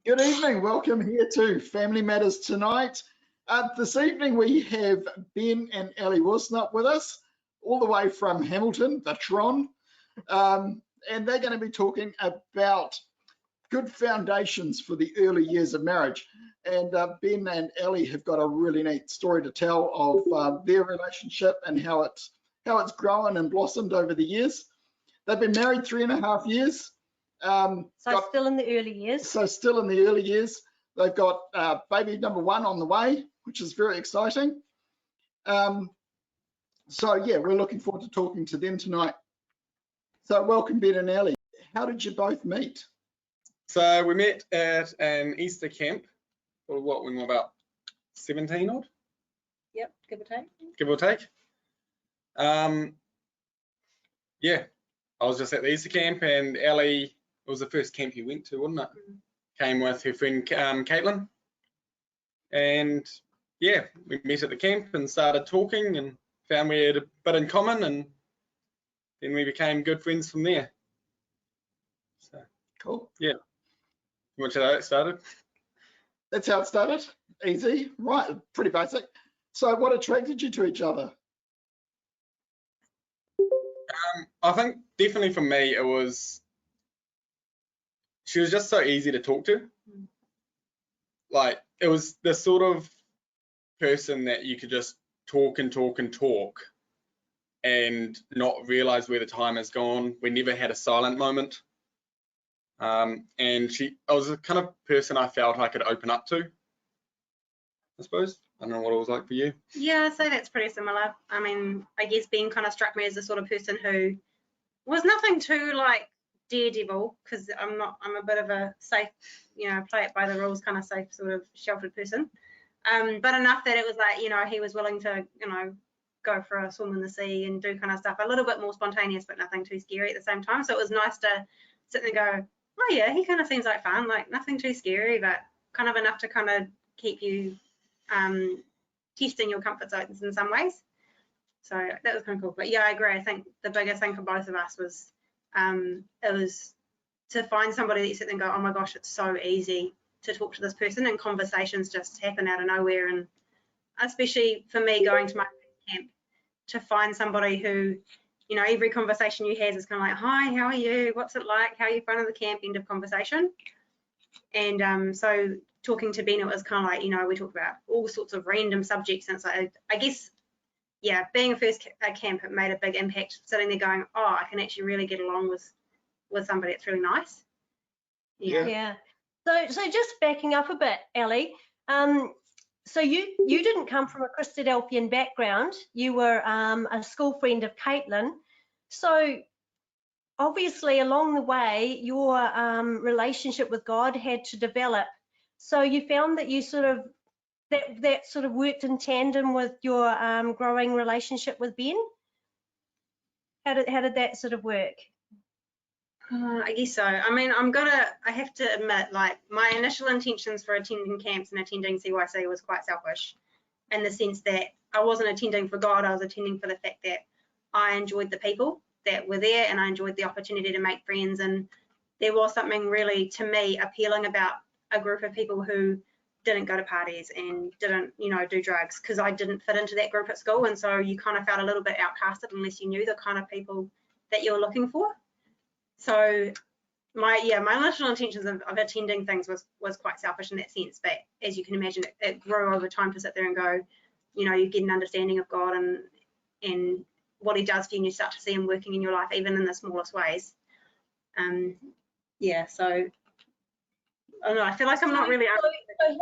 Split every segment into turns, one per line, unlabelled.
Good evening. Welcome here to Family Matters tonight. This evening we have Ben and Ellie Wilsnut with us, all the way from Hamilton, the Tron, and they're going to be talking about good foundations for the early years of marriage. And Ben and Ellie have got a really neat story to tell of their relationship and how it's grown and blossomed over the years. They've been married 3.5 years.
Still in the early years.
So still in the early years. They've got baby number 1 on the way, which is very exciting. So yeah, we're looking forward to talking to them tonight. So welcome, Ben and Ellie. How did you both meet?
So we met at an Easter camp, or what, when we were about 17 odd?
Yep, give or take.
Give or take. Yeah, I was just at the Easter camp, and Ellie, it was the first camp you went to, wasn't it? Came with her friend Caitlin, and yeah, we met at the camp and started talking and found we had a bit in common, and then we became good friends from there. So
Cool.
yeah, you want to know how it started?
That's how it started. Easy, right? Pretty basic. So what attracted you to each other?
I think definitely for me it was, she was just so easy to talk to. Like, it was the sort of person that you could just talk and talk and talk and not realize where the time has gone. We never had a silent moment. And I was the kind of person I felt I could open up to, I suppose. I don't know what it was like for you.
Yeah, I'd say that's pretty similar. I mean, I guess Ben kind of struck me as the sort of person who was nothing too like daredevil, because I'm a bit of a safe, play it by the rules kind of safe sort of sheltered person. But enough that it was like, he was willing to, go for a swim in the sea and do kind of stuff a little bit more spontaneous, but nothing too scary at the same time. So it was nice to sit there and go, oh yeah, he kind of seems like fun, like nothing too scary, but kind of enough to kind of keep you testing your comfort zones in some ways. So that was kind of cool. But yeah, I agree. I think the biggest thing for both of us was it was to find somebody that you sit there and go, oh my gosh, it's so easy to talk to this person, and conversations just happen out of nowhere. And especially for me, going to my camp, to find somebody who, every conversation you have is kind of like, hi, how are you? What's it like? How are you finding the camp? End of conversation. And so talking to Ben, it was kind of like, we talked about all sorts of random subjects. And so I guess, yeah, being a first camp, it made a big impact, sitting there going, oh, I can actually really get along with somebody that's really nice.
Yeah.
So just backing up a bit, Ellie, so you didn't come from a Christadelphian background. You were a school friend of Caitlin. So obviously along the way, your relationship with God had to develop. So you found that you sort of, that sort of worked in tandem with your growing relationship with Ben? How did that sort of work?
I guess so. I mean, I have to admit, like, my initial intentions for attending camps and attending CYC was quite selfish, in the sense that I wasn't attending for God, I was attending for the fact that I enjoyed the people that were there, and I enjoyed the opportunity to make friends. And there was something really, to me, appealing about a group of people who didn't go to parties and didn't, do drugs, because I didn't fit into that group at school. And so you kind of felt a little bit outcasted unless you knew the kind of people that you were looking for. So my initial intentions of attending things was quite selfish in that sense, but as you can imagine, it grew over time to sit there and go, you get an understanding of God and what he does for you, and you start to see him working in your life, even in the smallest ways. Yeah, so I don't know, I feel like I'm not really...
So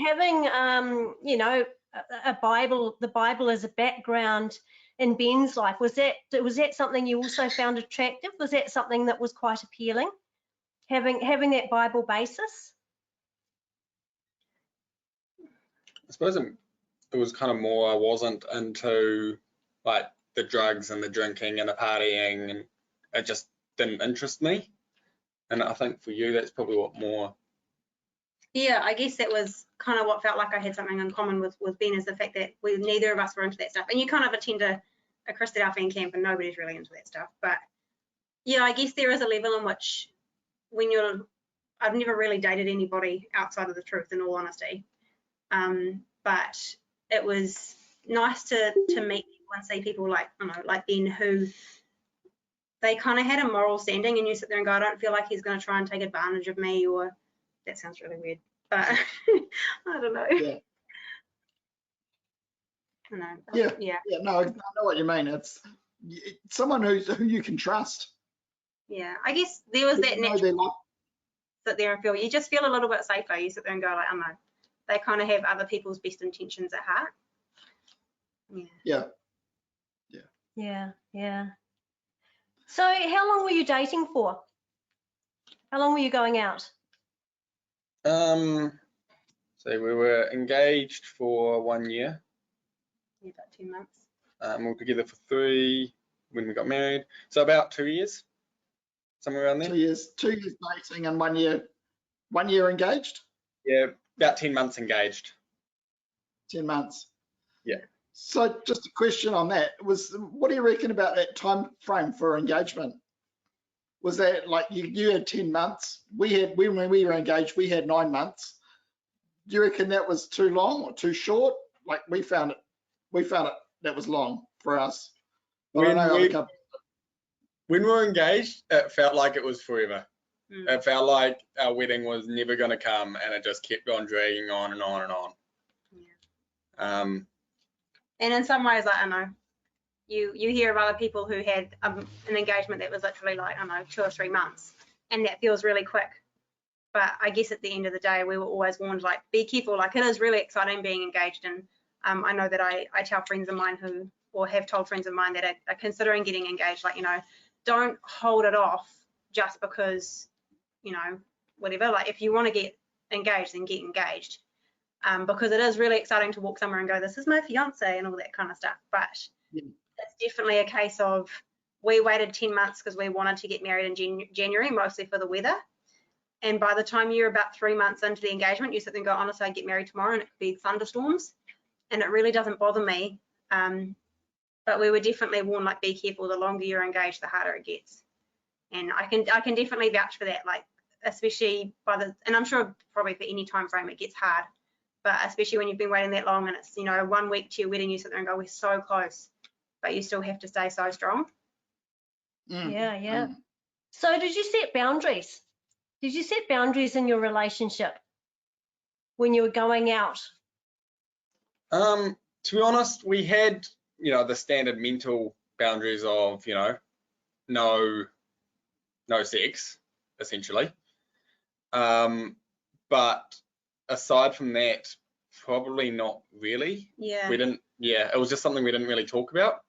having a Bible, the Bible as a background in Ben's life, was that something you also found attractive? Was that something that was quite appealing, having that Bible basis?
I suppose it was kind of more, I wasn't into like the drugs and the drinking and the partying, and it just didn't interest me. And I think for you, that's probably what more.
Yeah, I guess that was kind of what felt like I had something in common with Ben, is the fact that neither of us were into that stuff. And you kind of attend a Christadelphian camp and nobody's really into that stuff. But yeah, I guess there is a level in which, when you're I've never really dated anybody outside of the truth, in all honesty. But it was nice to meet people and see people like, I don't know, like Ben, who they kind of had a moral standing, and you sit there and go, I don't feel like he's going to try and take advantage of me, or that sounds really weird, but I don't know.
Yeah.
I know.
Yeah.
Yeah.
Yeah. No, I know what you mean. It's someone who you can trust.
Yeah. I guess there was that
You know
natural
their life.
sit there and feel, you just feel a little bit safer. You sit there and go like, I know, they kind of have other people's best intentions at heart. Yeah.
Yeah.
Yeah, yeah. So how long were you dating for? How long were you going out?
So we were engaged for 1 year.
Yeah, about 2 months.
We were together for 3 when we got married. So about 2 years, somewhere around there.
2 years dating and 1 year engaged.
Yeah, about 10 months engaged.
10 months.
Yeah.
So just a question on that was, what do you reckon about that time frame for engagement? Was that like you had 10 months? When we were engaged, we had 9 months. Do you reckon that was too long or too short? Like we found it that was long for us. But I know other couples.
When we were engaged, it felt like it was forever.
Mm.
It felt like our wedding was never going to come, and it just kept on dragging on and on and on.
Yeah. And in some ways, like, I know, you hear of other people who had an engagement that was literally like, I don't know, 2 or 3 months, and that feels really quick. But I guess at the end of the day, we were always warned, like, be careful. Like, it is really exciting being engaged. And I know that I tell friends of mine who, or have told friends of mine that are considering getting engaged, like, you know, don't hold it off just because, you know, whatever. Like, if you want to get engaged, then get engaged. Because it is really exciting to walk somewhere and go, this is my fiance and all that kind of stuff. But
Yeah.
it's definitely a case of, we waited 10 months because we wanted to get married in January, mostly for the weather. And by the time you're about 3 months into the engagement, you sit there and go, honestly, I get married tomorrow and it could be thunderstorms. And it really doesn't bother me. But we were definitely warned, like, be careful, the longer you're engaged, the harder it gets. And I can definitely vouch for that, like, especially and I'm sure probably for any time frame it gets hard. But especially when you've been waiting that long and it's, you know, 1 week to your wedding, you sit there and go, we're so close, but you still have to stay so strong.
Yeah. So did you set boundaries? Did you set boundaries in your relationship when you were going out?
To be honest, we had, you know, the standard mental boundaries of, you know, no sex, essentially. But aside from that, probably not really.
Yeah.
It was just something we didn't really talk about.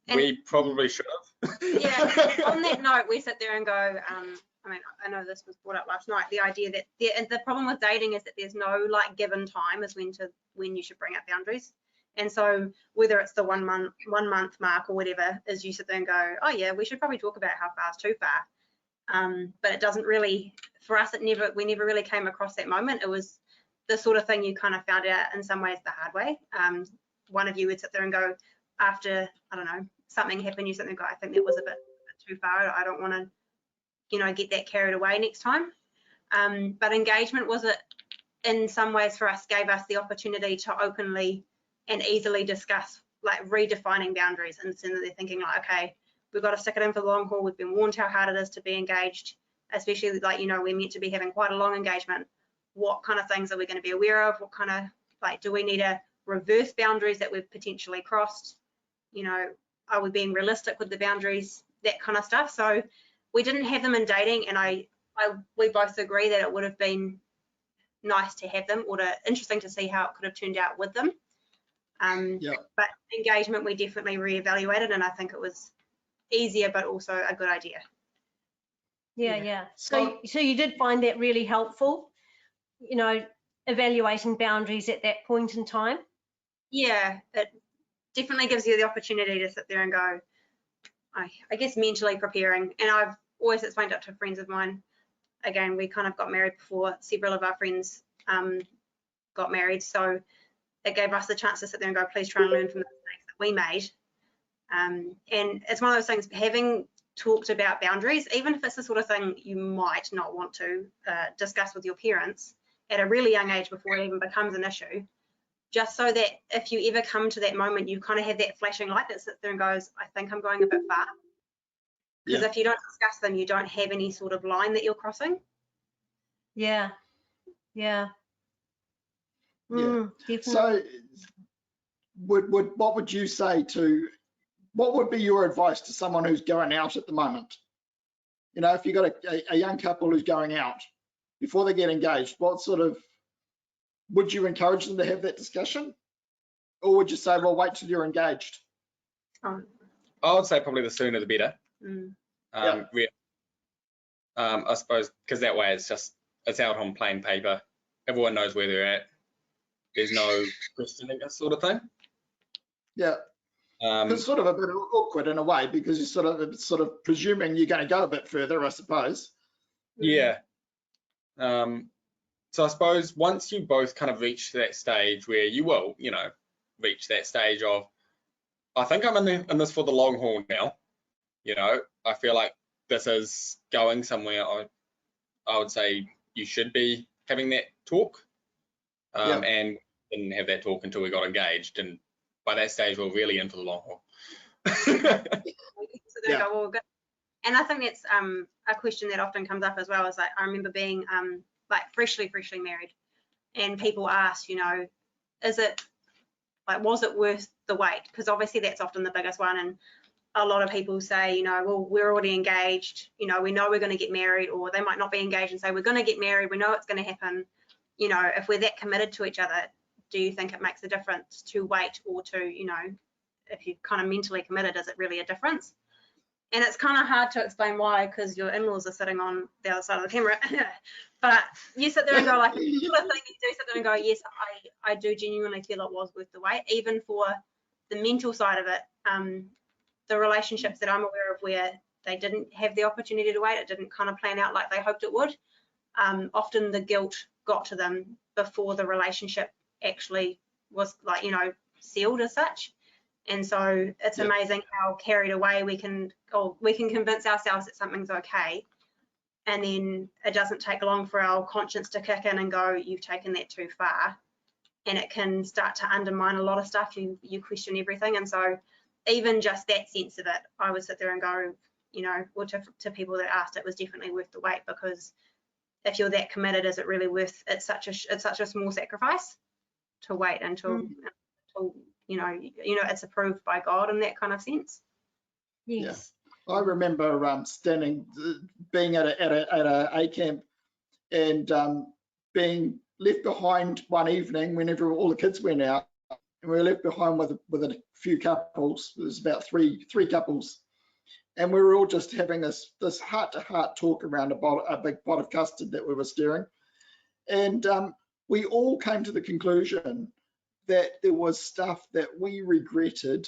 And
we probably should have.
yeah, on that note, we sit there and go, I mean, I know this was brought up last night, the idea that the problem with dating is that there's no like given time as when you should bring up boundaries. And so whether it's the 1 month mark or whatever, is you sit there and go, oh yeah, we should probably talk about how far is too far. But it doesn't really, for us, we never really came across that moment. It was the sort of thing you kind of found out in some ways the hard way. One of you would sit there and go, after, I don't know, something happened, you sit there and go, I think that was a bit too far. I don't want to, you know, get that carried away next time. But engagement was, in some ways for us, gave us the opportunity to openly and easily discuss like redefining boundaries, and so they're thinking like, okay, we've got to stick it in for the long haul. We've been warned how hard it is to be engaged, especially like, you know, we're meant to be having quite a long engagement. What kind of things are we going to be aware of? What kind of, like, do we need to reverse boundaries that we've potentially crossed? You know, are we being realistic with the boundaries? That kind of stuff. So we didn't have them in dating, and we both agree that it would have been nice to have them, or interesting to see how it could have turned out with them. But engagement, we definitely reevaluated, and I think it was easier, but also a good idea.
Yeah. So you did find that really helpful, you know, evaluating boundaries at that point in time?
Yeah, it definitely gives you the opportunity to sit there and go, I guess mentally preparing. And I've always explained it to friends of mine. Again, we kind of got married before several of our friends got married, so it gave us the chance to sit there and go, please try and learn from the mistakes that we made. And it's one of those things, having talked about boundaries, even if it's the sort of thing you might not want to discuss with your parents at a really young age before it even becomes an issue, just so that if you ever come to that moment, you kind of have that flashing light that sits there and goes, I think I'm going a bit far. Because if you don't discuss them, you don't have any sort of line that you're crossing.
Yeah. Definitely.
So what would you say to, what would be your advice to someone who's going out at the moment? You know, if you got a young couple who's going out before they get engaged, what sort of, would you encourage them to have that discussion? Or would you say, well, wait till you're engaged?
I would say probably the sooner the better. I suppose because that way it's out on plain paper. Everyone knows where they're at. There's no questioning, that sort of thing.
Yeah. It's sort of a bit awkward in a way because you're sort of presuming you're going to go a bit further, I suppose.
Yeah. So I suppose once you both kind of reach that stage where you will, you know, reach that stage of, I think I'm in this for the long haul now. You know, I feel like this is going somewhere. I would say you should be having that talk, and didn't have that talk until we got engaged, and by that stage we're really in for the long haul.
And I think that's a question that often comes up as well. Is like, I remember being like freshly married, and people ask, you know, is it like, was it worth the wait? Because obviously that's often the biggest one, and a lot of people say, you know, well, we're already engaged, you know, we know we're going to get married, or they might not be engaged and say, we're going to get married, we know it's going to happen. You know, if we're that committed to each other, do you think it makes a difference to wait, or to, you know, if you're kind of mentally committed, is it really a difference? And it's kind of hard to explain why, because your in-laws are sitting on the other side of the camera. But you sit there and go, like, sort of thing, you do sit there and go, yes, I do genuinely feel it was worth the wait, even for the mental side of it. The relationships that I'm aware of where they didn't have the opportunity to wait, it didn't kind of plan out like they hoped it would. Often the guilt got to them before the relationship actually was, like, you know, sealed as such. And so it's amazing how carried away we can convince ourselves that something's okay, and then it doesn't take long for our conscience to kick in and go, you've taken that too far, and it can start to undermine a lot of stuff. You question everything. And so even just that sense of it, I would sit there and go, you know, or to people that asked, it was definitely worth the wait, because if you're that committed, is it really worth, it's such a small sacrifice to wait until you know it's approved by God in that kind of sense.
Yes.
Yeah. I remember being at a camp and being left behind one evening whenever all the kids went out, and we were left behind with a few couples. There was about three couples, and we were all just having this heart-to-heart talk around a big pot of custard that we were stirring, and we all came to the conclusion that there was stuff that we regretted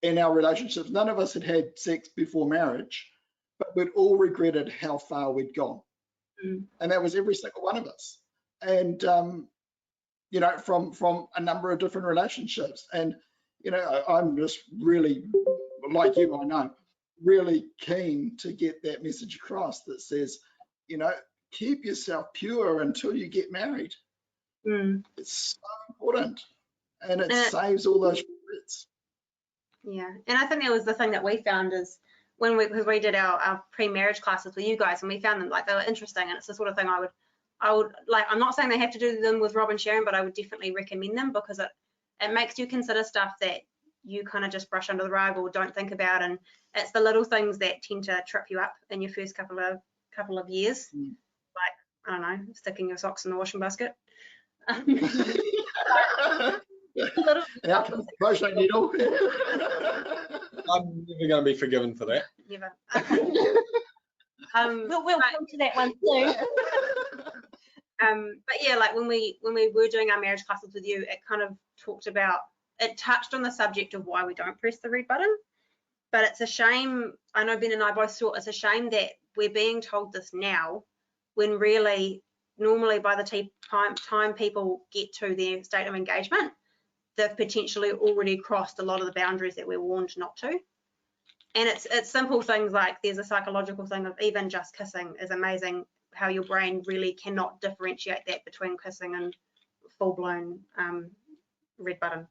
in our relationships. None of us had had sex before marriage, but we'd all regretted how far we'd gone. And that was every single one of us. And, you know, from a number of different relationships. And, you know, I'm just really, like you, I know, really keen to get that message across that says, you know, keep yourself pure until you get married. It's so important, and it saves all those regrets.
Yeah, and I think that was the thing that we found is when we did our pre-marriage classes with you guys, and we found them, like, they were interesting, and it's the sort of thing I would like. I'm not saying they have to do them with Rob and Sharon, but I would definitely recommend them, because it makes you consider stuff that you kind of just brush under the rug or don't think about, and it's the little things that tend to trip you up in your first couple of years, like, I don't know, sticking your socks in the washing basket.
Crochet needle.
I'm never going to be forgiven for that.
Never.
We'll come to that one soon.
But yeah, like when we were doing our marriage classes with you, it touched on the subject of why we don't press the red button. But it's a shame, I know Ben and I both thought it's a shame that we're being told this now, when really, normally by the time people get to their state of engagement, they've potentially already crossed a lot of the boundaries that we're warned not to. And it's simple things like there's a psychological thing of even just kissing is amazing, how your brain really cannot differentiate that between kissing and full-blown red button.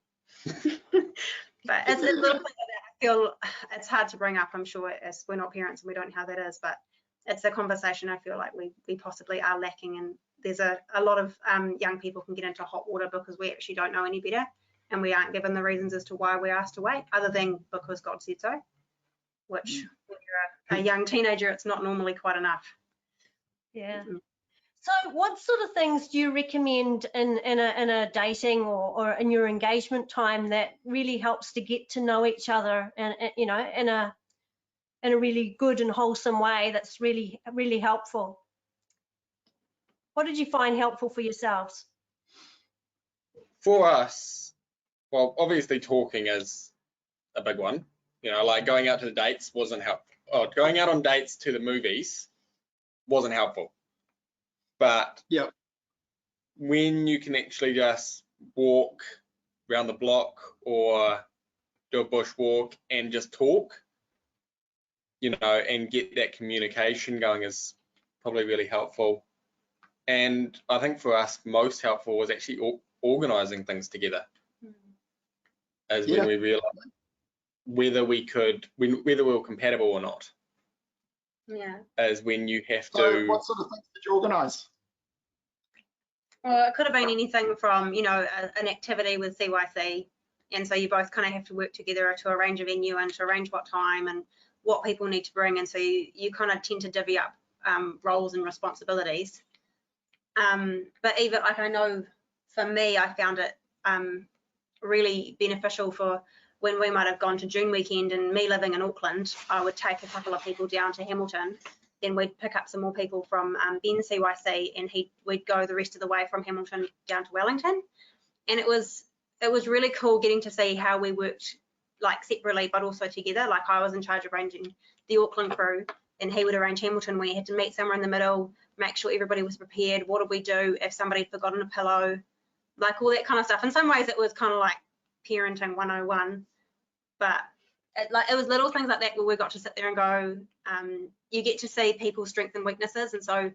But it's little things like that. I feel it's hard to bring up, I'm sure, as we're not parents and we don't know how that is, but it's a conversation I feel like we possibly are lacking, and there's a lot of young people can get into hot water because we actually don't know any better, and we aren't given the reasons as to why we're asked to wait, other than because God said so, which when you're a young teenager, it's not normally quite enough.
Yeah. So what sort of things do you recommend in a dating or in your engagement time that really helps to get to know each other, and you know, in a really good and wholesome way that's really, really helpful? What did you find helpful for yourselves?
For us, well, obviously talking is a big one. You know, like going out to the dates wasn't helpful. Oh, going out on dates to the movies wasn't helpful. But
Yep.
when you can actually just walk around the block or do a bush walk and just talk, you know, and get that communication going is probably really helpful. And I think for us, most helpful was actually organizing things together, as when we realized whether we were compatible or not.
Yeah.
As when you have to.
So what sort of things did you organise?
Well, it could have been anything from, you know, an activity with CYC, and so you both kind of have to work together to arrange a venue and to arrange what time and what people need to bring, and so you kind of tend to divvy up roles and responsibilities. But even like, I know for me, I found it really beneficial for when we might have gone to June weekend, and me living in Auckland, I would take a couple of people down to Hamilton, then we'd pick up some more people from Ben's CYC, and we'd go the rest of the way from Hamilton down to Wellington. And it was really cool getting to see how we worked, like separately but also together. Like I was in charge of arranging the Auckland crew, and he would arrange Hamilton. We had to meet somewhere in the middle, make sure everybody was prepared. What did we do if somebody had forgotten a pillow? Like all that kind of stuff. In some ways it was kind of like parenting 101, but it was little things like that where we got to sit there and go, you get to see people's strengths and weaknesses. And so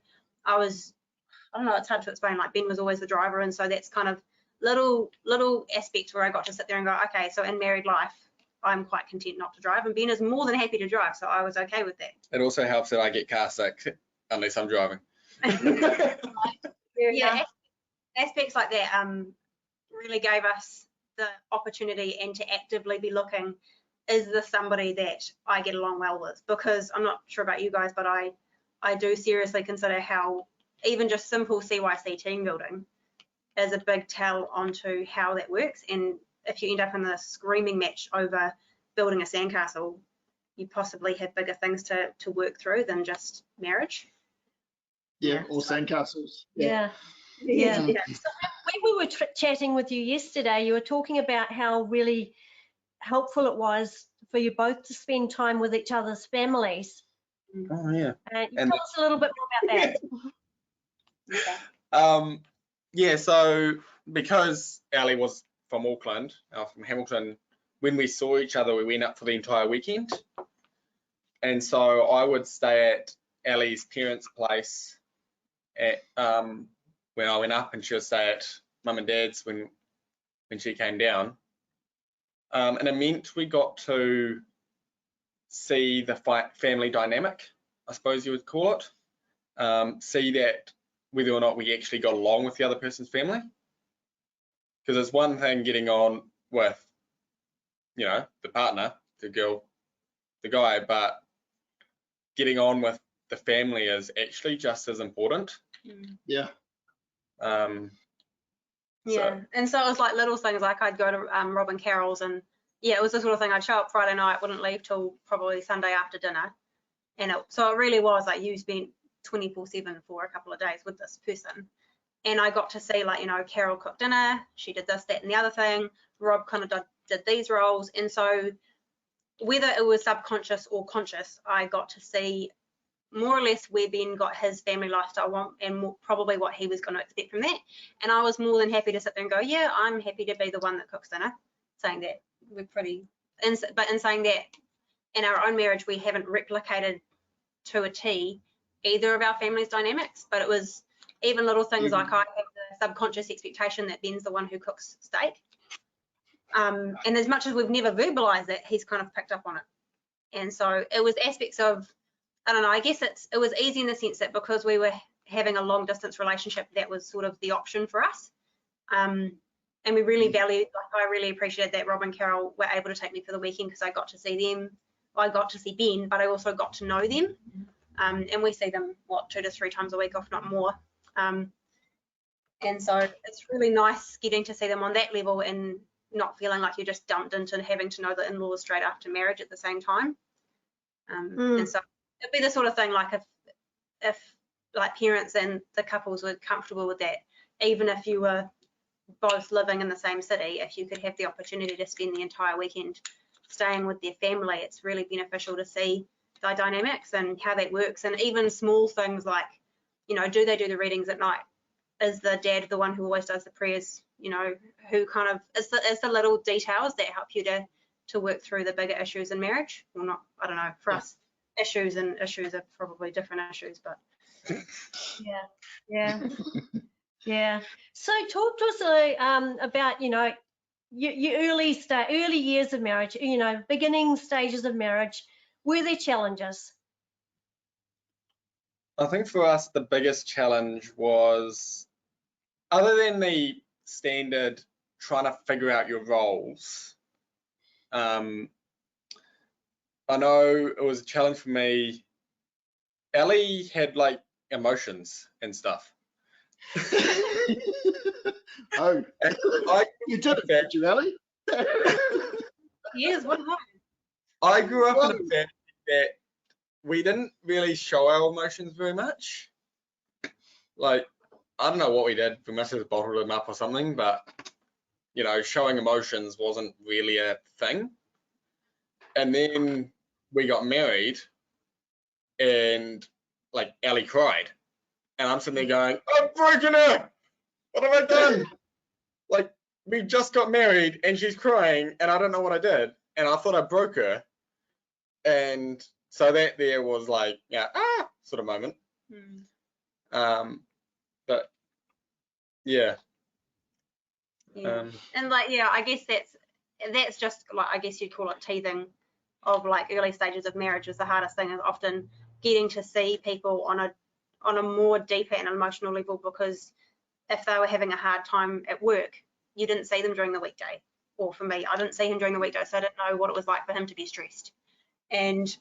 I don't know, it's hard to explain, like Ben was always the driver, and so that's kind of little aspects where I got to sit there and go, okay, so in married life I'm quite content not to drive, and Ben is more than happy to drive, so I was okay with that.
It also helps that I get car sick unless I'm driving.
Yeah, aspects like that really gave us the opportunity and to actively be looking, is this somebody that I get along well with? Because I'm not sure about you guys, but I do seriously consider how even just simple CYC team building is a big tell onto how that works. And if you end up in a screaming match over building a sandcastle, you possibly have bigger things to work through than just marriage.
Yeah, or sandcastles.
Yeah. So when we were chatting with you yesterday, you were talking about how really helpful it was for you both to spend time with each other's families.
Oh yeah.
Tell us a little bit more about
that. Yeah, so because Ali was from Auckland, from Hamilton, when we saw each other, we went up for the entire weekend. And so I would stay at Ali's parents' place at when I went up, and she would stay at Mum and Dad's when she came down. And it meant we got to see the family dynamic, I suppose you would call it. See that whether or not we actually got along with the other person's family. Because it's one thing getting on with, you know, the partner, the girl, the guy, but getting on with the family is actually just as important.
Yeah.
Yeah, and so it was like little things, like I'd go to Rob and Carol's, and yeah, it was the sort of thing, I'd show up Friday night, wouldn't leave till probably Sunday after dinner, and so it really was like you spent 24/7 for a couple of days with this person. And I got to see, like, you know, Carol cooked dinner, she did this, that, and the other thing, Rob kind of did these roles, and so whether it was subconscious or conscious, I got to see more or less where Ben got his family lifestyle and probably what he was going to expect from that. And I was more than happy to sit there and go, yeah, I'm happy to be the one that cooks dinner, saying that we're pretty, but in saying that, in our own marriage, we haven't replicated to a T either of our family's dynamics, but it was even little things like I have the subconscious expectation that Ben's the one who cooks steak. And as much as we've never verbalized it, he's kind of picked up on it. And so it was aspects of, I don't know, I guess it was easy in the sense that because we were having a long distance relationship, that was sort of the option for us. And we really valued, like I really appreciated that Rob and Carol were able to take me for the weekend because I got to see them. Well, I got to see Ben, but I also got to know them. And we see them, what, 2 to 3 times a week, if not more. And so it's really nice getting to see them on that level and not feeling like you're just dumped into having to know the in-laws straight after marriage at the same time. And so it'd be the sort of thing like if like parents and the couples were comfortable with that, even if you were both living in the same city, if you could have the opportunity to spend the entire weekend staying with their family, it's really beneficial to see the dynamics and how that works. And even small things like, you know, do they do the readings at night? Is the dad the one who always does the prayers? You know, who kind of is the little details that help you to work through the bigger issues in marriage? Well, not, I don't know, for us, issues are probably different issues, but
yeah. So talk to us about, you know, your early years of marriage, you know, beginning stages of marriage. Were there challenges?
I think for us, the biggest challenge was, other than the standard trying to figure out your roles, I know it was a challenge for me. Ellie had like emotions and stuff.
Oh, you did it, did you, Ellie?
yes, what happened?
I grew up in a family that we didn't really show our emotions very much. Like, I don't know what we did. We must have bottled them up or something, but, you know, showing emotions wasn't really a thing. And then we got married and, like, Ellie cried. And I'm sitting there going, I've broken her! What have I done? Like, we just got married and she's crying and I don't know what I did. And I thought I broke her. And so that there was like, yeah, sort of moment. But yeah.
And like, yeah, I guess that's just like, I guess you'd call it teething of like early stages of marriage is the hardest thing, is often getting to see people on a more deeper and emotional level, because if they were having a hard time at work, you didn't see them during the weekday. Or for me, I didn't see him during the weekday, so I didn't know what it was like for him to be stressed. And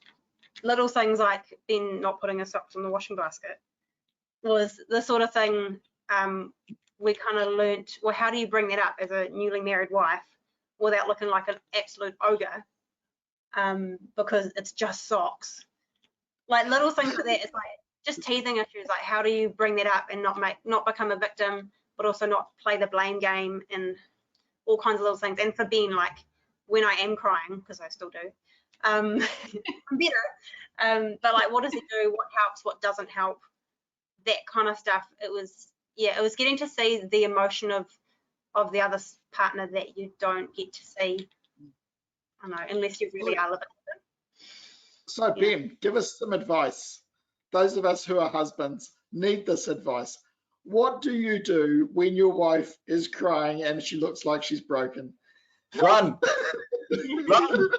little things like Ben not putting his socks in the washing basket was the sort of thing we kind of learnt, well, how do you bring that up as a newly married wife without looking like an absolute ogre, because it's just socks. Like little things like that, it's like just teething issues, like how do you bring that up and not become a victim, but also not play the blame game and all kinds of little things. And for Ben, like when I am crying, because I still do, I'm better, but like what does he do, what helps, what doesn't help, that kind of stuff. It was getting to see the emotion of the other partner that you don't get to see, I don't know, unless you really are living with them.
So Ben, give us some advice. Those of us who are husbands need this advice. What do you do when your wife is crying and she looks like she's broken?
Run! Run!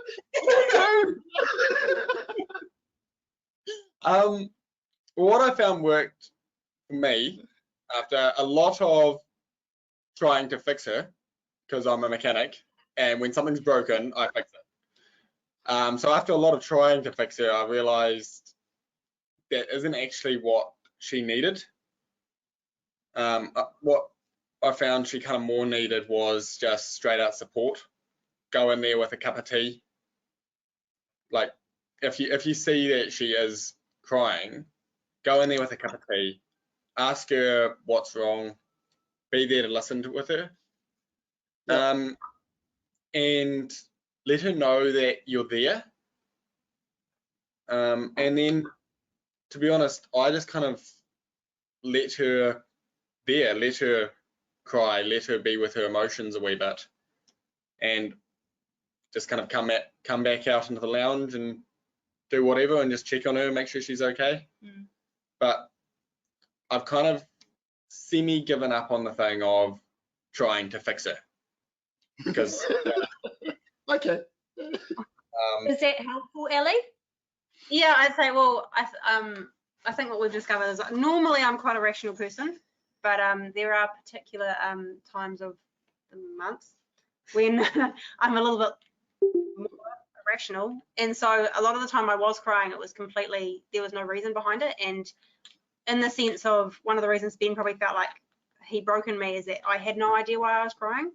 What I found worked for me, after a lot of trying to fix her, because I'm a mechanic, and when something's broken, I fix it. So after a lot of trying to fix her, I realized that isn't actually what she needed. What I found she kind of more needed was just straight out support. Go in there with a cup of tea. Like if you see that she is crying, go in there with a cup of tea, ask her what's wrong, be there to listen with her, and let her know that you're there. And then, to be honest, I just kind of let her cry, let her be with her emotions a wee bit. And just kind of come back out into the lounge and do whatever and just check on her, make sure she's okay. But I've kind of semi given up on the thing of trying to fix her, because
Okay.
Is that helpful, Ellie?
Yeah, I'd say, well, I think what we've discovered is normally I'm quite a rational person, but there are particular times of the month when I'm a little bit more irrational. And so a lot of the time I was crying, it was completely, there was no reason behind it. And in the sense of, one of the reasons Ben probably felt like he broken me is that I had no idea why I was crying.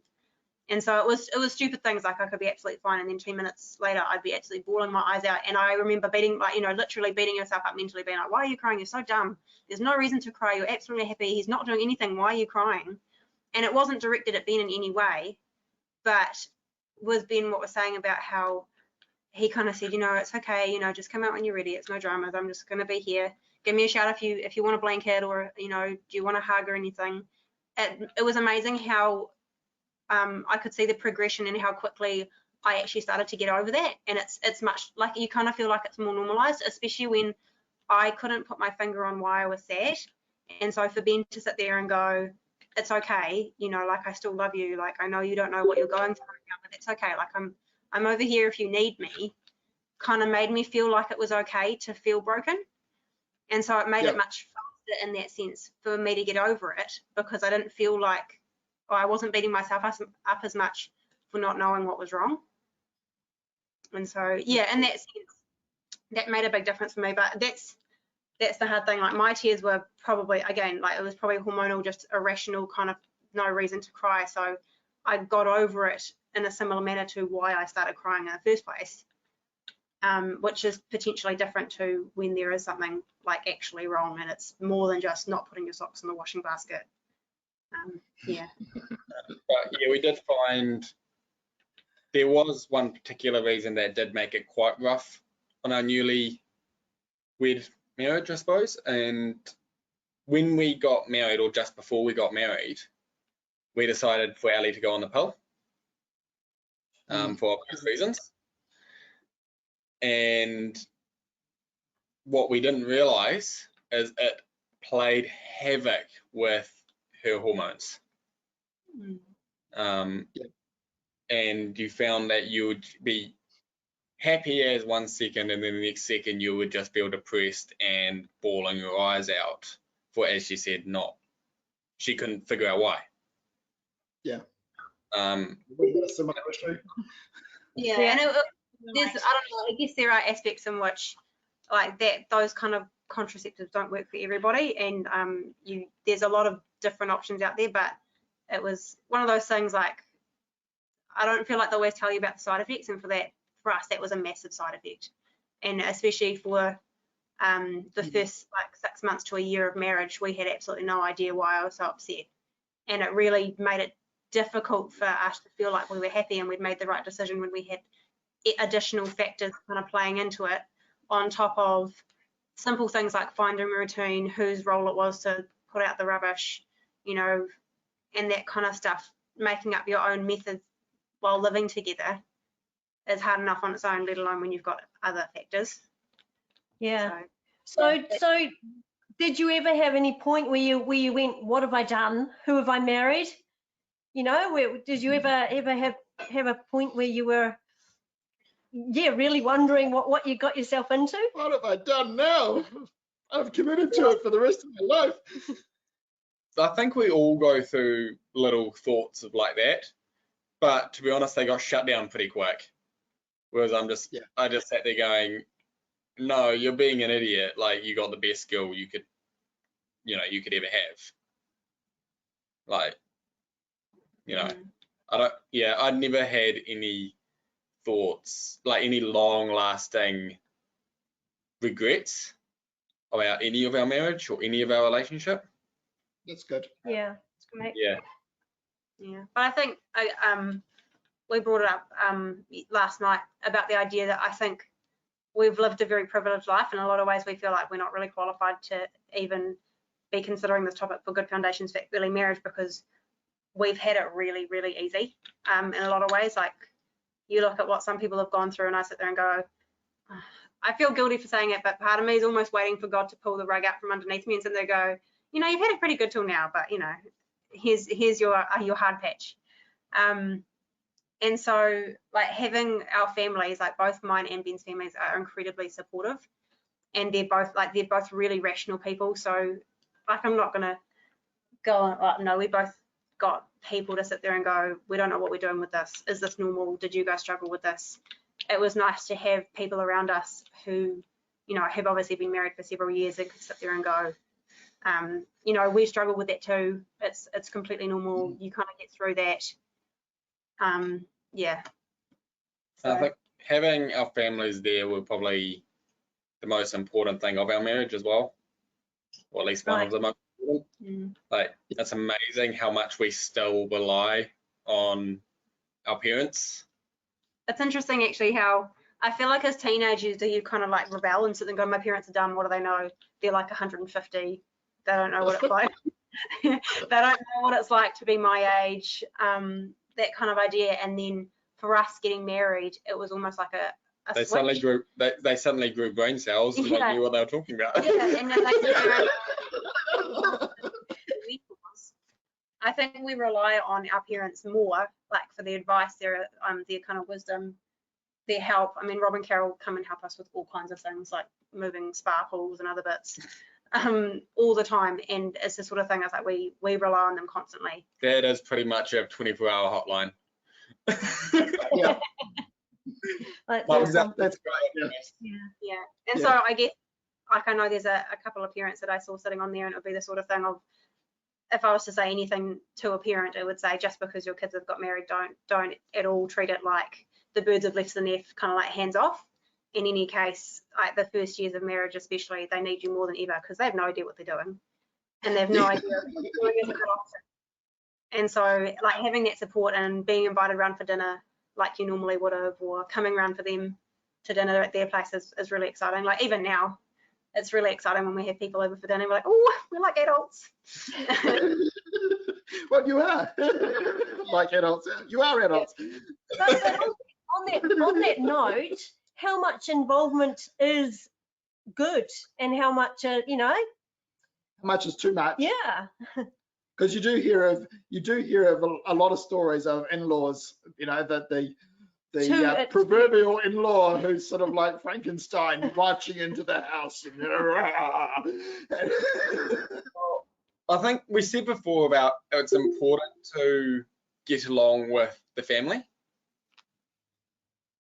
And so it was stupid things, like I could be absolutely fine, and then 2 minutes later I'd be absolutely bawling my eyes out. And I remember beating, like, you know, literally beating yourself up mentally, being like, why are you crying? You're so dumb. There's no reason to cry. You're absolutely happy. He's not doing anything. Why are you crying? And it wasn't directed at Ben in any way, but with Ben, what was saying about how he kind of said, you know, it's okay, you know, just come out when you're ready. It's no dramas. I'm just going to be here. Give me a shout if you want a blanket, or, you know, do you want a hug or anything? It was amazing how I could see the progression and how quickly I actually started to get over that. And it's much, like, you kind of feel like it's more normalized, especially when I couldn't put my finger on why I was sad. And so for Ben to sit there and go, it's okay, you know, like, I still love you, like, I know you don't know what you're going through right now, but it's okay, like, I'm over here if you need me, kind of made me feel like it was okay to feel broken. And so it made it much faster in that sense for me to get over it, because I didn't feel like, I wasn't beating myself up as much for not knowing what was wrong. And so, yeah, in that sense, that made a big difference for me. But that's the hard thing. Like, my tears were probably, again, like, it was probably hormonal, just irrational, kind of no reason to cry. So I got over it in a similar manner to why I started crying in the first place, which is potentially different to when there is something like actually wrong, and it's more than just not putting your socks in the washing basket. Yeah.
But yeah, we did find there was one particular reason that did make it quite rough on our newly wed marriage, I suppose. And when we got married, or just before we got married, we decided for Ali to go on the pill for obvious reasons. And what we didn't realize is it played havoc with her hormones. And you found that you would be happy as 1 second, and then the next second you would just feel depressed and bawling your eyes out for, as she said, she couldn't figure out why.
Yeah.
Similar issue. Yeah, and there's, I don't know, I guess there are aspects in which, like, that those kind of contraceptives don't work for everybody, and there's a lot of different options out there, but it was one of those things, like, I don't feel like they always tell you about the side effects, and for us that was a massive side effect. And especially for the first, like, 6 months to a year of marriage, we had absolutely no idea why I was so upset, and it really made it difficult for us to feel like we were happy and we'd made the right decision when we had additional factors kind of playing into it, on top of simple things like finding a routine, whose role it was to put out the rubbish, you know, and that kind of stuff. Making up your own methods while living together is hard enough on its own, let alone when you've got other factors.
Yeah. So did you ever have any point where you went, what have I done? Who have I married? You know, did you ever have a point where you were, really wondering what you got yourself into?
What have I done now? I've committed to it for the rest of my life.
I think we all go through little thoughts of like that, but to be honest, they got shut down pretty quick. Whereas I just sat there going, no, you're being an idiot. Like, you got the best girl you could ever have. Like, you know, I'd never had any thoughts, like any long-lasting regrets about any of our marriage or any of our relationship.
That's good.
Yeah, that's great.
Yeah.
Yeah, but I think we brought it up last night about the idea that I think we've lived a very privileged life. In a lot of ways, we feel like we're not really qualified to even be considering this topic for good foundations for early marriage, because we've had it really, really easy in a lot of ways. Like, you look at what some people have gone through, and I sit there and go, I feel guilty for saying it, but part of me is almost waiting for God to pull the rug out from underneath me and sit there and go, you know, you've had it pretty good till now, but you know, here's your hard patch. And so like having our families, like both mine and Ben's families, are incredibly supportive, and they're both really rational people. So like I'm not gonna go like, no, we both got people to sit there and go, we don't know what we're doing with this. Is this normal? Did you guys struggle with this? It was nice to have people around us who, you know, have obviously been married for several years and could sit there and go, you know, we struggle with that too. It's completely normal. You kind of get through that. Yeah. So.
I think having our families there were probably the most important thing of our marriage as well, or at least one of the most important. Like, it's amazing how much we still rely on our parents.
It's interesting actually how I feel like as teenagers you kind of like rebel and sit and go, my parents are dumb, what do they know? They're like 150, they don't know what it's like. They don't know what it's like to be my age, that kind of idea. And then for us getting married, it was almost like a
they
switch.
suddenly grew brain cells and
Yeah.
knew what they were talking about.
Yeah, and then they I think we rely on our parents more, like for their advice, their kind of wisdom, their help. I mean, Rob and Carol come and help us with all kinds of things, like moving sparkles and other bits, all the time. And it's the sort of thing that's like we rely on them constantly.
That is pretty much a 24-hour hotline.
Yeah.
That's
Awesome.
awesome.
That's great.
Yeah. And so I guess, like, I know there's a couple of parents that I saw sitting on there, and it would be the sort of thing of, if I was to say anything to a parent, it would say, just because your kids have got married, don't at all treat it like the birds have left the nest, kind of like hands off. In any case, like the first years of marriage especially, they need you more than ever because they have no idea what they're doing, and they have no idea what they're doing as a often. And so like having that support and being invited around for dinner like you normally would have, or coming around for them to dinner at their place is really exciting. Like even now, it's really exciting when we have people over for dinner. We're like, oh, we're like adults.
Well, you are like adults. You are adults.
But on that note, how much involvement is good, and how much, you know?
How much is too much?
Yeah.
Because you do hear of a lot of stories of in-laws, you know, that the proverbial in-law who's sort of like Frankenstein marching into the house.
I think we said before about it's important to get along with the family.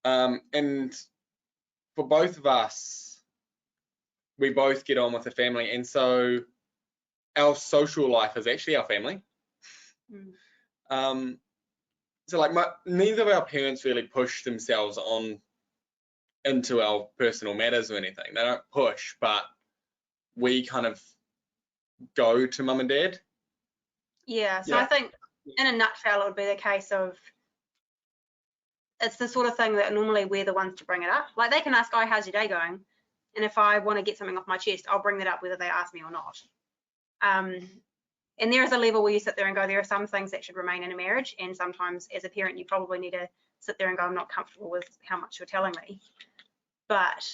And for both of us, we both get on with the family. And so our social life is actually our family. So like neither of our parents really push themselves on into our personal matters or anything. They don't push, but we kind of go to mum and dad.
Yeah, so I think in a nutshell it would be the case of, it's the sort of thing that normally we're the ones to bring it up. Like they can ask, oh, how's your day going? And if I want to get something off my chest, I'll bring that up whether they ask me or not. And there is a level where you sit there and go, there are some things that should remain in a marriage, and sometimes as a parent you probably need to sit there and go, I'm not comfortable with how much you're telling me. But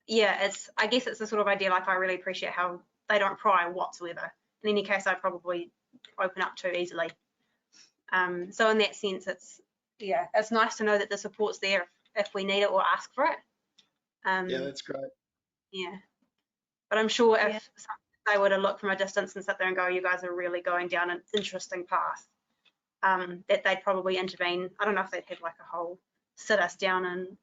yeah, I guess it's the sort of idea, like I really appreciate how they don't pry whatsoever. In any case, I probably open up too easily. So in that sense, it's nice to know that the support's there if we need it or ask for it.
Yeah, that's great.
Yeah, but I'm sure if they were to look from a distance and sit there and go, you guys are really going down an interesting path, that they'd probably intervene. I don't know if they'd have like a whole sit us down and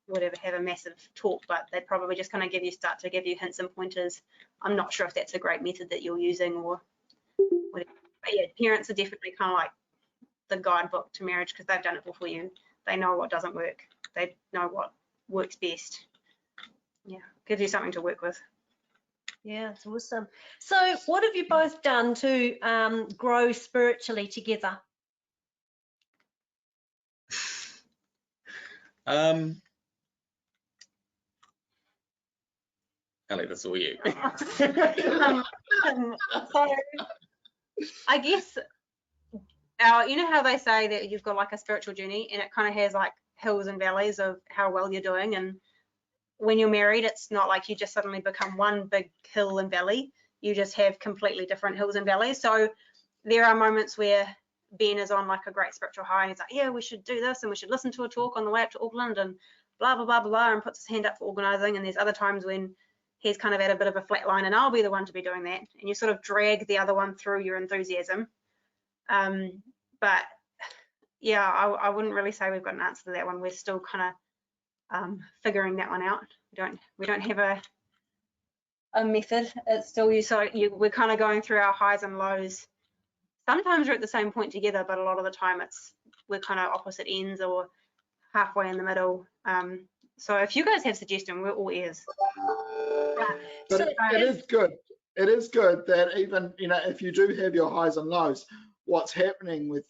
whatever, have a massive talk, but they'd probably just kind of start to give you hints and pointers. I'm not sure if that's a great method that you're using or whatever. But yeah, parents are definitely kind of like the guidebook to marriage because they've done it before you. They know what doesn't work. They know what works best. Yeah, gives you something to work with.
Yeah, it's awesome. So what have you both done to grow spiritually together?
Ellie, that's all you.
So I guess you know how they say that you've got like a spiritual journey, and it kind of has like hills and valleys of how well you're doing. And when you're married, it's not like you just suddenly become one big hill and valley. You just have completely different hills and valleys. So there are moments where Ben is on like a great spiritual high, and he's like, yeah, we should do this, and we should listen to a talk on the way up to Auckland, and blah blah blah blah blah, and puts his hand up for organising. And there's other times when he's kind of at a bit of a flat line, and I'll be the one to be doing that, and you sort of drag the other one through your enthusiasm. But yeah, I wouldn't really say we've got an answer to that one. We're still kind of figuring that one out. We don't have a method. It's still we're kind of going through our highs and lows. Sometimes we're at the same point together, but a lot of the time we're kind of opposite ends or halfway in the middle. So if you guys have suggestions, we're all ears.
But
So-
it is good. It is good that even, you know, if you do have your highs and lows, what's happening with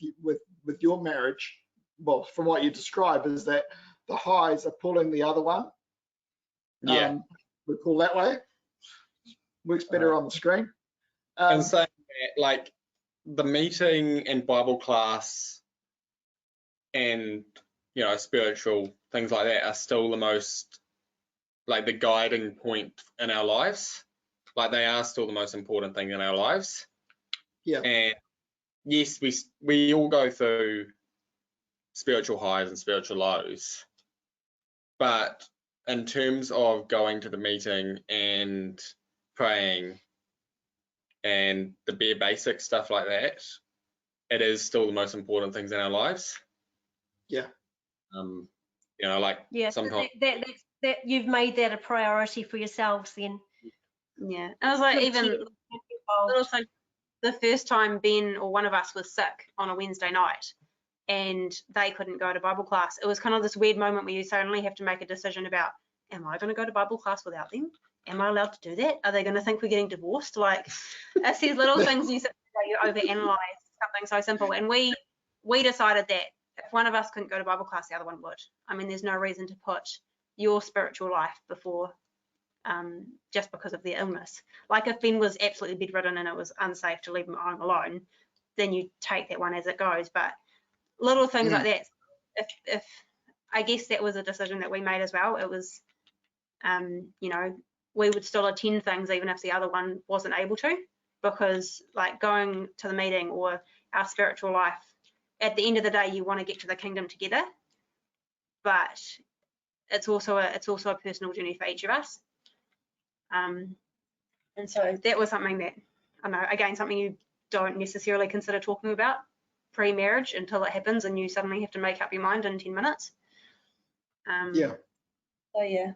your marriage, well, from what you describe, is that the highs are pulling the other one.
Yeah.
We pull that way. Works better on the screen.
And saying that, like, the meeting and Bible class and, you know, spiritual things like that are still the most, like, the guiding point in our lives. Like, they are still the most important thing in our lives.
Yeah.
And yes, we all go through spiritual highs and spiritual lows, but in terms of going to the meeting and praying and the bare basic stuff like that, it is still the most important things in our lives.
Yeah.
You know, like,
Yeah, so
sometimes
that you've made that a priority for yourselves then.
Yeah, I was like, even little thing, the first time Ben or one of us was sick on a Wednesday night and they couldn't go to Bible class, it was kind of this weird moment where you suddenly have to make a decision about, am I going to go to Bible class without them? Am I allowed to do that? Are they going to think we're getting divorced? Like, it's these little things you overanalyze something so simple. And we decided that if one of us couldn't go to Bible class, the other one would. I mean, there's no reason to put your spiritual life before just because of their illness. Like, if Ben was absolutely bedridden and it was unsafe to leave him home alone, then you take that one as it goes. But little things like that, if I guess that was a decision that we made as well. It was, you know, we would still attend things even if the other one wasn't able to, because like going to the meeting or our spiritual life, at the end of the day, you want to get to the kingdom together, but it's also a personal journey for each of us. And so that was something that, I don't know, again, something you don't necessarily consider talking about pre-marriage until it happens and you suddenly have to make up your mind in 10 minutes.
Yeah.
So yeah.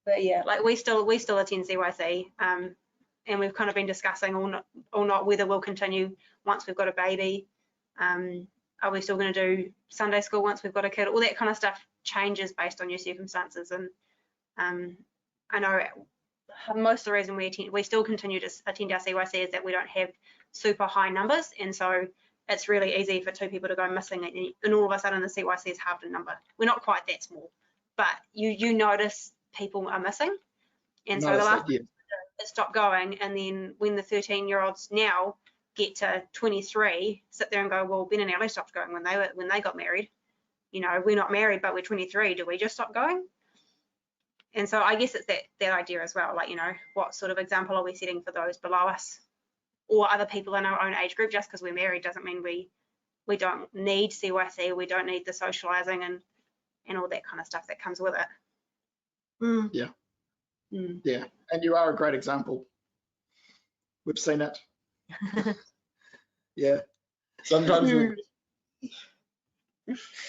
But yeah, like we still attend CYC, and we've kind of been discussing or not whether we'll continue once we've got a baby. Are we still going to do Sunday school once we've got a kid? All that kind of stuff changes based on your circumstances. And I know most of the reason we still continue to attend our CYC is that we don't have super high numbers, and so it's really easy for two people to go missing, and all of a sudden the CYC is halved in number. We're not quite that small, but you notice people are missing, and so the last it stopped going. And then when the 13-year-olds now get to 23, sit there and go, well, Ben and Ellie stopped going when they got married. You know, we're not married, but we're 23. Do we just stop going? And so I guess it's that idea as well. Like, you know, what sort of example are we setting for those below us or other people in our own age group? Just because we're married doesn't mean we don't need CYC, we don't need the socializing and all that kind of stuff that comes with it.
Yeah. Yeah, and you are a great example. We've seen it. Yeah.
sometimes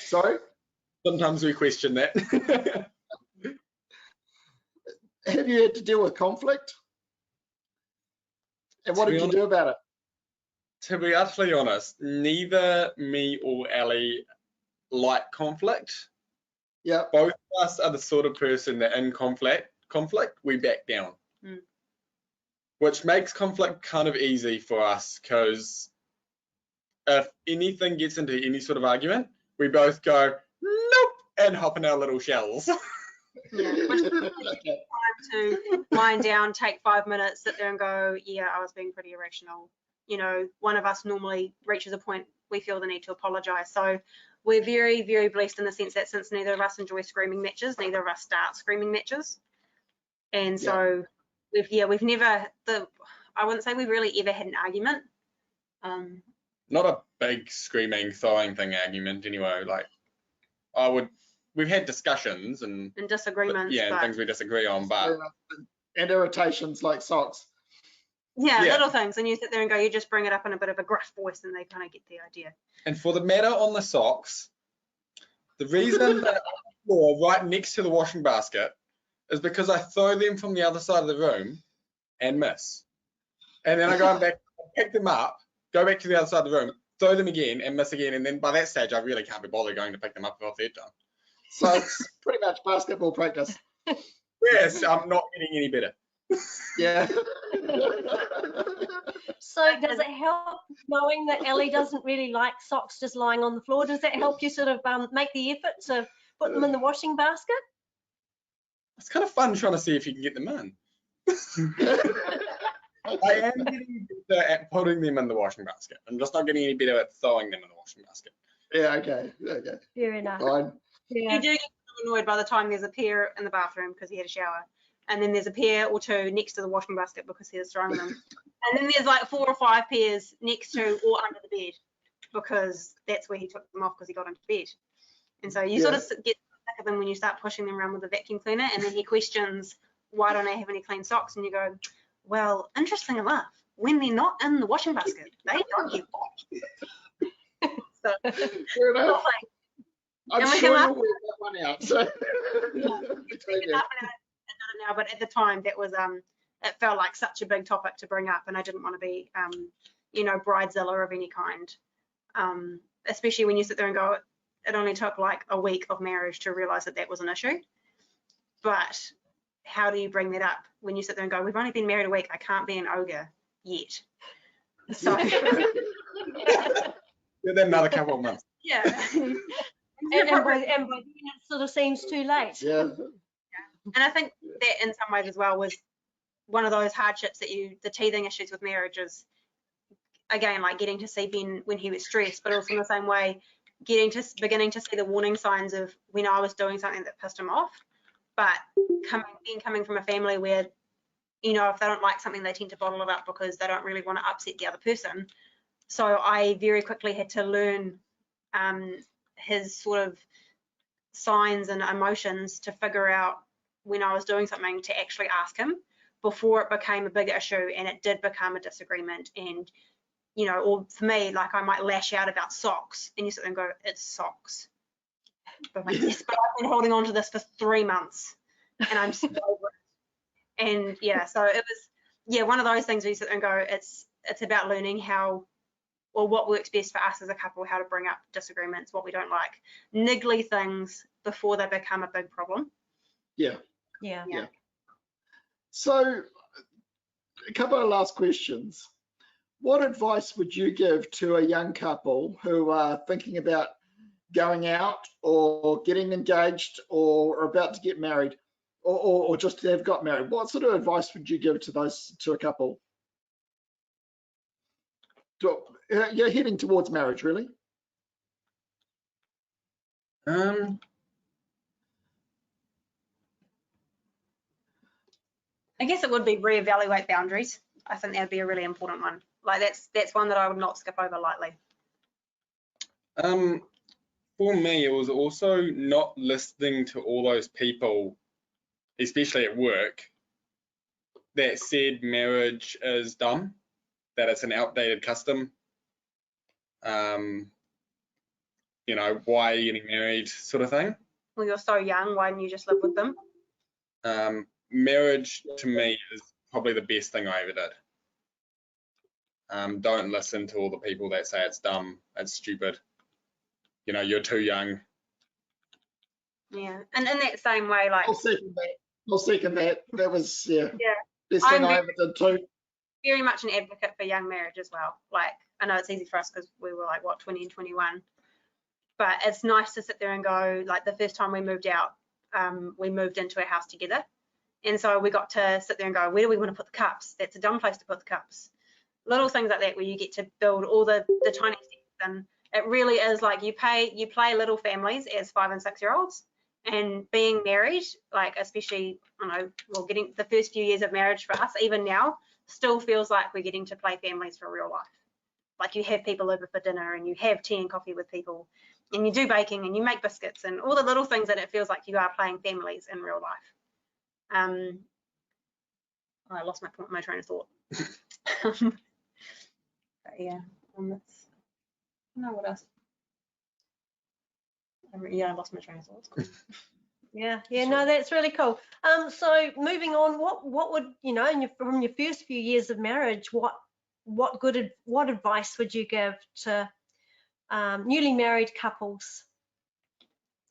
Sorry?
sometimes we question that.
Have you had to deal with conflict? And what did you do about it?
To be utterly honest, neither me or Ellie like conflict.
Yeah.
Both of us are the sort of person that in conflict we back down. Which makes conflict kind of easy for us, because if anything gets into any sort of argument, we both go, nope, and hop in our little shells.
Yeah, which is time to wind down, take 5 minutes, sit there and go, yeah, I was being pretty irrational. you know, one of us normally reaches a point we feel the need to apologize. So we're very, very blessed in the sense that since neither of us enjoy screaming matches, neither of us start screaming matches. And so we've never, I wouldn't say we've really ever had an argument.
Not a big screaming, throwing thing argument anyway. Like we've had discussions and
disagreements.
And things we disagree on, but
and irritations like socks.
Yeah, little things, and you sit there and go, you just bring it up in a bit of a gruff voice, and they kind of get the idea.
And for the matter on the socks, the reason that I'm on the floor right next to the washing basket is because I throw them from the other side of the room and miss, and then I go back, pick them up, go back to the other side of the room, throw them again and miss again, and then by that stage I really can't be bothered going to pick them up for a third time.
So it's pretty much basketball practice.
Yes, I'm not getting any better.
Yeah.
So does it help knowing that Ellie doesn't really like socks just lying on the floor? Does that help you sort of make the effort to put them in the washing basket?
It's kind of fun trying to see if you can get them in. I am getting better at putting them in the washing basket. I'm just not getting any better at throwing them in the washing basket.
Yeah, okay.
Fair enough.
Fine.
Yeah.
You do get annoyed by the time there's a pair in the bathroom because he had a shower, and then there's a pair or two next to the washing basket because he was throwing them, and then there's like 4 or 5 pairs next to or under the bed because that's where he took them off because he got into bed. And so you sort of get sick of them when you start pushing them around with the vacuum cleaner, and then he questions, why don't I have any clean socks? And you go, well, interesting enough, when they're not in the washing basket, they don't get washed. So,
Fair enough. I'm sure you'll work that one out. So.
Now, but at the time that was it felt like such a big topic to bring up, and I didn't want to be you know, bridezilla of any kind, especially when you sit there and go, it only took like a week of marriage to realize that that was an issue. But how do you bring that up when you sit there and go, we've only been married a week, I can't be an ogre yet? So
Give that another couple of months.
yeah.
And by then it sort of seems too late.
Yeah.
And I think that in some ways as well was one of those hardships that the teething issues with marriage is, again, like getting to see Ben when he was stressed, but also in the same way, beginning to see the warning signs of when I was doing something that pissed him off. But coming from a family where, you know, if they don't like something, they tend to bottle it up because they don't really want to upset the other person. So I very quickly had to learn his sort of signs and emotions to figure out when I was doing something to actually ask him before it became a big issue and it did become a disagreement. And, you know, or for me, like I might lash out about socks and you sit there and go, it's socks. But like, yes, but I've been holding on to this for 3 months and I'm so over it. And yeah, so it was, one of those things where you sit there and go, it's about learning how, or what works best for us as a couple, how to bring up disagreements, what we don't like, niggly things before they become a big problem.
Yeah. So a couple of last questions. What advice would you give to a young couple who are thinking about going out or getting engaged or about to get married or just have got married? What sort of advice would you give to a couple? You're heading towards marriage, really?
I guess it would be reevaluate boundaries. I think that would be a really important one. Like that's one that I would not skip over lightly.
For me, it was also not listening to all those people, especially at work, that said marriage is dumb, that it's an outdated custom. You know, why are you getting married, sort of thing.
Well, you're so young, why didn't you just live with them?
Marriage to me is probably the best thing I ever did. Don't listen to all the people that say it's dumb, it's stupid. You know, you're too young.
Yeah, and in that same way, like
I'll second that. That was best
I'm
thing I ever did too.
very much an advocate for young marriage as well. Like I know it's easy for us because we were like 20 and 21, but it's nice to sit there and go, like the first time we moved out, we moved into a house together, and so we got to sit there and go, where do we want to put the cups? That's a dumb place to put the cups. little things like that where you get to build all the tiny steps. And it really is like you play little families as 5 and 6 year olds, and being married, like especially, I don't know, well, getting the first few years of marriage for us, even now, still feels like we're getting to play families for real life. Like you have people over for dinner and you have tea and coffee with people and you do baking and you make biscuits and all the little things that it feels like you are playing families in real life. I lost my train of thought. But yeah, that's, no, what else? Yeah, I lost my train of thought. Cool.
Yeah, no, that's really cool. So moving on, what would, you know, from your first few years of marriage, what advice would you give to newly married couples?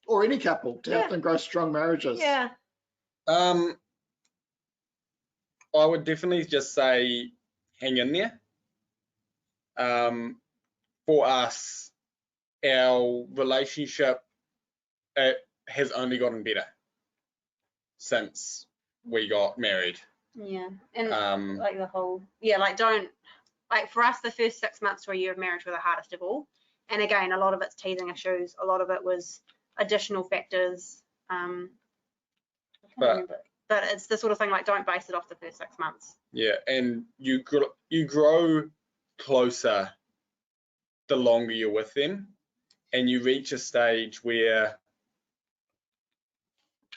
Or any couple to help them grow strong marriages.
Yeah.
I would definitely just say hang in there. For us, our relationship, it has only gotten better since we got married.
Yeah, and like the whole, yeah, like don't, like for us, the first 6 months to a year of marriage were the hardest of all. And again, a lot of it's teething issues. A lot of it was additional factors. But it's the sort of thing, like don't base it off the first 6 months.
Yeah, and you grow closer the longer you're with them, and you reach a stage where,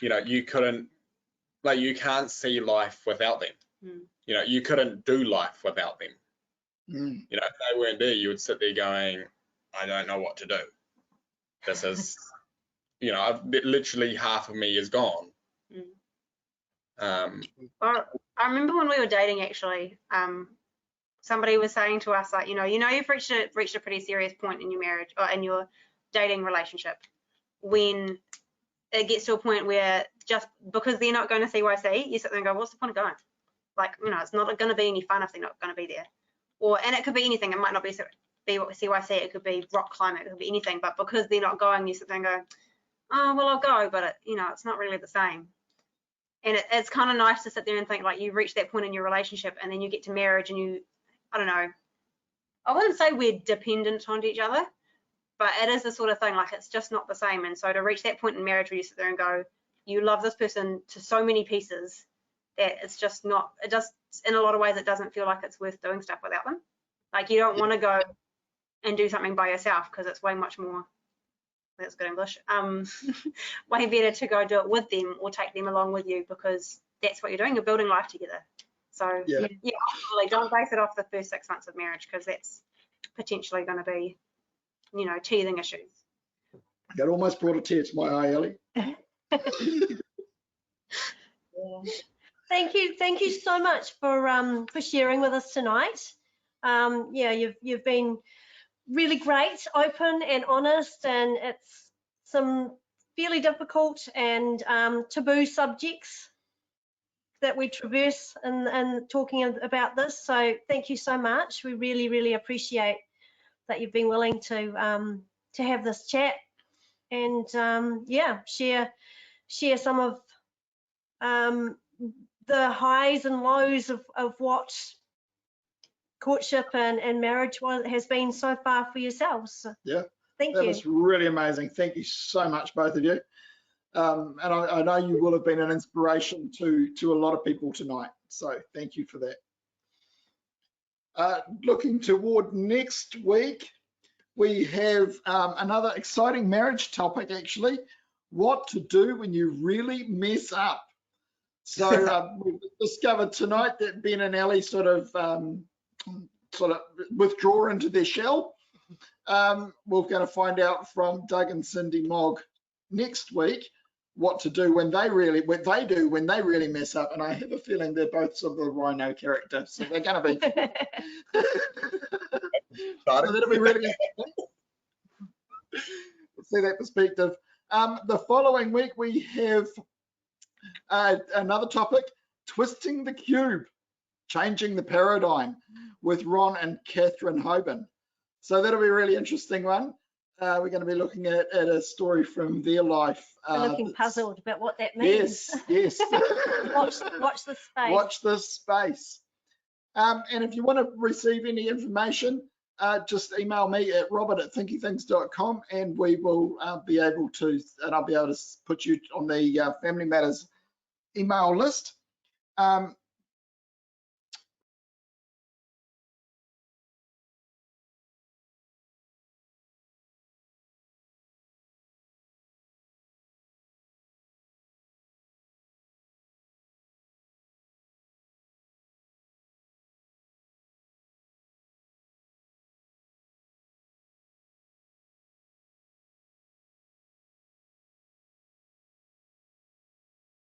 you know, you can't see life without them. You know, you couldn't do life without them. You know, if they weren't there, you would sit there going, I don't know what to do. This is, you know, literally half of me is gone.
I remember when we were dating, actually, somebody was saying to us, like, you know, you've reached a pretty serious point in your marriage or in your dating relationship when it gets to a point where just because they're not going to CYC, you sit there and go, what's the point of going? Like, you know, it's not going to be any fun if they're not going to be there. And it could be anything. It might not be CYC. It could be rock climbing. It could be anything. But because they're not going, you sit there and go, oh, well, I'll go. But, you know, it's not really the same. And it's kind of nice to sit there and think, like, you've reached that point in your relationship and then you get to marriage and you, I don't know, I wouldn't say we're dependent on each other, but it is the sort of thing, like, it's just not the same. And so to reach that point in marriage where you sit there and go, you love this person to so many pieces that it's just not, it just, in a lot of ways, it doesn't feel like it's worth doing stuff without them. Like, you don't want to go and do something by yourself because it's way much more, that's good English, way better to go do it with them or take them along with you, because that's what you're doing, you're building life together. So yeah, ultimately, don't base it off the first 6 months of marriage, because that's potentially going to be, you know, teething issues.
That almost brought a tear to my eye, Ellie.
Thank you so much for sharing with us tonight. Yeah, you've been really great, open and honest, and it's some fairly difficult and taboo subjects that we traverse in talking about this. So thank you so much. We really, really appreciate that you've been willing to have this chat and yeah, share some of the highs and lows of what courtship and marriage has been so far for yourselves.
Yeah,
thank you.
That was really amazing. Thank you so much, both of you. And I know you will have been an inspiration to a lot of people tonight. So thank you for that. Looking toward next week, we have another exciting marriage topic, actually, what to do when you really mess up. So we've discovered tonight that Ben and Ellie sort of withdraw into their shell. We're going to find out from Doug and Cindy Mogg next week what to do when they really mess up. And I have a feeling they're both sort of the rhino character, so they're going to be. So that'll be really interesting. See that perspective. The following week we have another topic: twisting the cube, changing the paradigm, with Ron and Catherine Hoban. So that'll be a really interesting one. We're going to be looking at a story from their life.
We're looking puzzled about what that means.
Yes.
Watch this space.
Watch this space. And if you want to receive any information, just email me at robert@thinkythings.com, and we will be able to, and I'll be able to put you on the Family Matters email list.